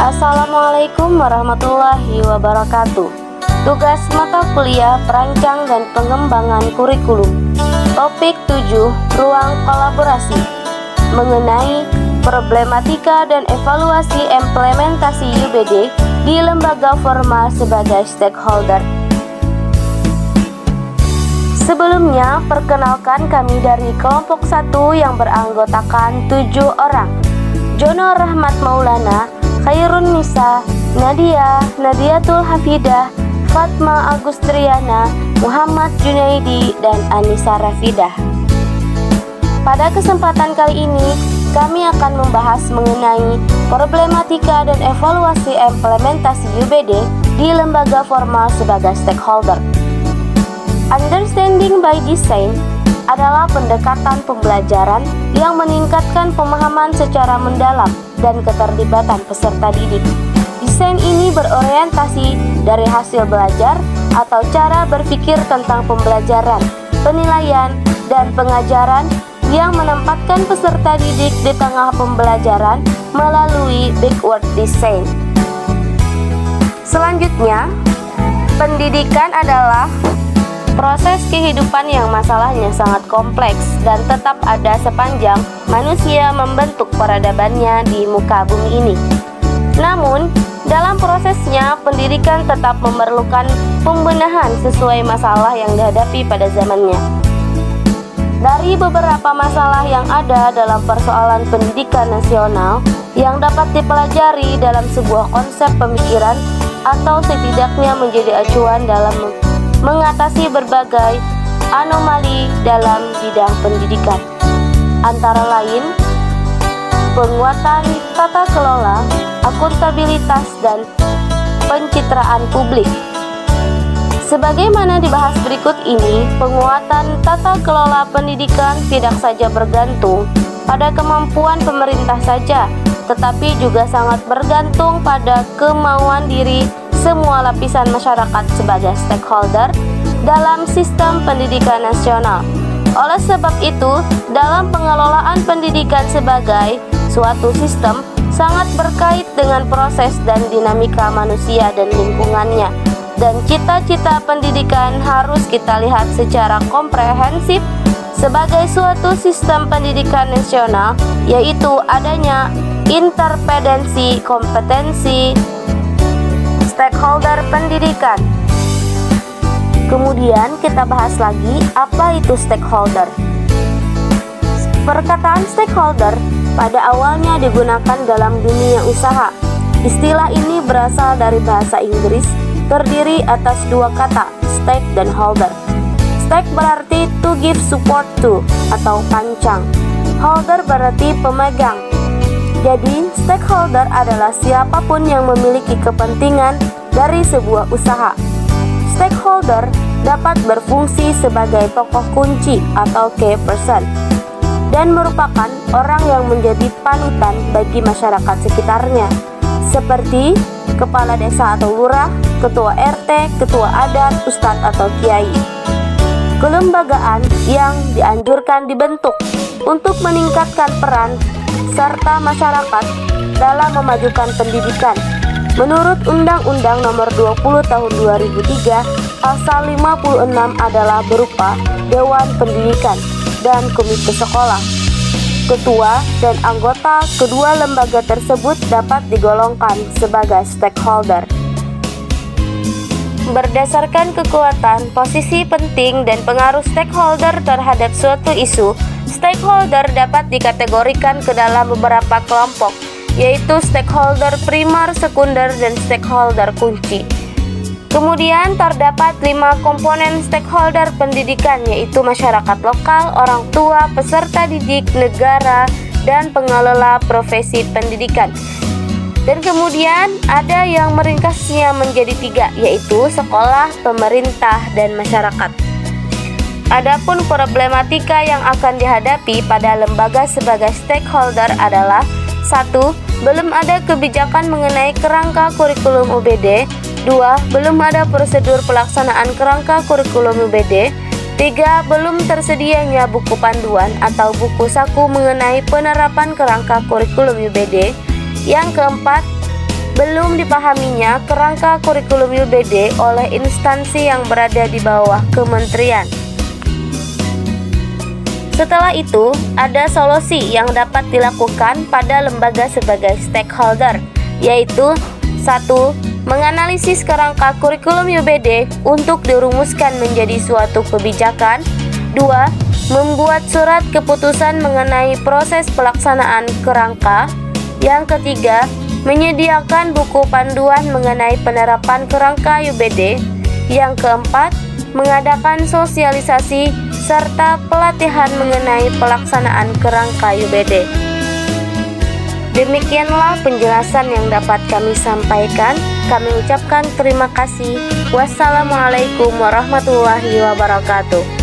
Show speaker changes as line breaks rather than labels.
Assalamualaikum warahmatullahi wabarakatuh. Tugas mata kuliah perancang dan pengembangan kurikulum. Topik 7, ruang kolaborasi, mengenai problematika dan evaluasi implementasi UBD di lembaga formal sebagai stakeholder. Sebelumnya, perkenalkan kami dari kelompok 1 yang beranggotakan 7 orang. Jono Rahmat Maulana, Khairun Nisa, Nadia, Nadiatul Hafidah, Fatma Agustriana, Muhammad Junaidi, dan Anissa Rafidah. Pada kesempatan kali ini, kami akan membahas mengenai problematika dan evaluasi implementasi UBD di lembaga formal sebagai stakeholder. Understanding by Design adalah pendekatan pembelajaran yang meningkatkan pemahaman secara mendalam dan keterlibatan peserta didik. Desain ini berorientasi dari hasil belajar atau cara berpikir tentang pembelajaran, penilaian, dan pengajaran yang menempatkan peserta didik di tengah pembelajaran melalui backward design. Selanjutnya, pendidikan adalah proses kehidupan yang masalahnya sangat kompleks dan tetap ada sepanjang manusia membentuk peradabannya di muka bumi ini. Namun, dalam prosesnya, pendidikan tetap memerlukan pembenahan sesuai masalah yang dihadapi pada zamannya. Dari beberapa masalah yang ada dalam persoalan pendidikan nasional yang dapat dipelajari dalam sebuah konsep pemikiran atau setidaknya menjadi acuan dalam mengatasi berbagai anomali dalam bidang pendidikan, antara lain penguatan tata kelola, akuntabilitas, dan pencitraan publik. Sebagaimana dibahas berikut ini, penguatan tata kelola pendidikan tidak saja bergantung pada kemampuan pemerintah saja, tetapi juga sangat bergantung pada kemauan diri semua lapisan masyarakat sebagai stakeholder dalam sistem pendidikan nasional. Oleh sebab itu, dalam pengelolaan pendidikan sebagai suatu sistem sangat berkait dengan proses dan dinamika manusia dan lingkungannya. Dan cita-cita pendidikan harus kita lihat secara komprehensif sebagai suatu sistem pendidikan nasional, yaitu adanya interdependensi kompetensi stakeholder pendidikan. Kemudian kita bahas lagi apa itu stakeholder. Perkataan stakeholder pada awalnya digunakan dalam dunia usaha. Istilah ini berasal dari bahasa Inggris, terdiri atas dua kata, stake dan holder. Stake berarti to give support to atau pancang. Holder berarti pemegang. Jadi, stakeholder adalah siapapun yang memiliki kepentingan dari sebuah usaha. Stakeholder dapat berfungsi sebagai tokoh kunci atau key person dan merupakan orang yang menjadi panutan bagi masyarakat sekitarnya, seperti kepala desa atau lurah, ketua RT, ketua adat, ustadz atau kiai. Kelembagaan yang dianjurkan dibentuk untuk meningkatkan peran serta masyarakat dalam memajukan pendidikan. Menurut Undang-Undang Nomor 20 Tahun 2003, Pasal 56 adalah berupa Dewan Pendidikan dan Komite Sekolah. Ketua dan anggota kedua lembaga tersebut dapat digolongkan sebagai stakeholder. Berdasarkan kekuatan, posisi penting, dan pengaruh stakeholder terhadap suatu isu, stakeholder dapat dikategorikan ke dalam beberapa kelompok, yaitu stakeholder primer, sekunder, dan stakeholder kunci. Kemudian terdapat 5 komponen stakeholder pendidikan, yaitu masyarakat lokal, orang tua, peserta didik, negara, dan pengelola profesi pendidikan. Dan kemudian ada yang meringkasnya menjadi 3, yaitu sekolah, pemerintah, dan masyarakat. Adapun problematika yang akan dihadapi pada lembaga sebagai stakeholder adalah 1. Belum ada kebijakan mengenai kerangka kurikulum UBD. 2. Belum ada prosedur pelaksanaan kerangka kurikulum UBD. 3. Belum tersedianya buku panduan atau buku saku mengenai penerapan kerangka kurikulum UBD. Yang keempat, belum dipahaminya kerangka kurikulum UBD oleh instansi yang berada di bawah kementerian. Setelah itu, ada solusi yang dapat dilakukan pada lembaga sebagai stakeholder, yaitu 1. Menganalisis kerangka kurikulum UBD untuk dirumuskan menjadi suatu kebijakan. 2. Membuat surat keputusan mengenai proses pelaksanaan kerangka. Yang ketiga, menyediakan buku panduan mengenai penerapan kerangka UBD. Yang keempat, mengadakan sosialisasi serta pelatihan mengenai pelaksanaan kerangka UBD. Demikianlah penjelasan yang dapat kami sampaikan. Kami ucapkan terima kasih. Wassalamualaikum warahmatullahi wabarakatuh.